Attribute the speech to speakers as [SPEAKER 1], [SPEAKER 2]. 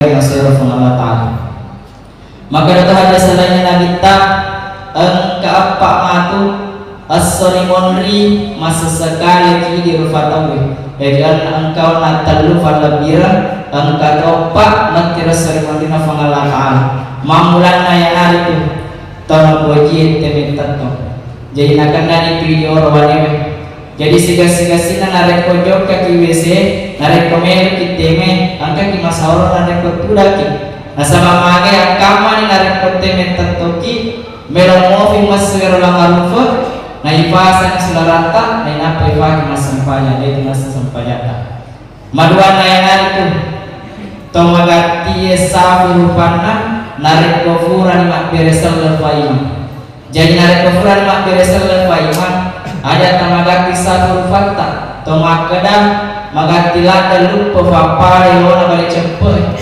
[SPEAKER 1] yang sirah Allah Ta'ala. Maka datang ada selainnya Nabi tak keempat matu as-sorimonri masa sekali di rufatawi. Jadi engkau natalu falabira engkau pak natira serimondina Allah Ta'ala. Mamulan naya itu tahun wajib temen tato. Jadi nakan dari video rawane. Jadi siga-siga narek pojok kaki WC, narek komel kiteme, angka ki masauro narek kotudaki. Nasama mage angkama ni narek koteme tatoki, melomofi masero langarufa, na ipasan sularata, na inapa ipaki masampanya, jadi masa sampayata. Maduan na yang itu, tomagati safi rupana, narek kofuran mak beresal lefaima. Jadi narek kofuran mak beresal lefaima. Ada tamagati satu fakta, tomakada magati lada lupa papare lona balik cepet.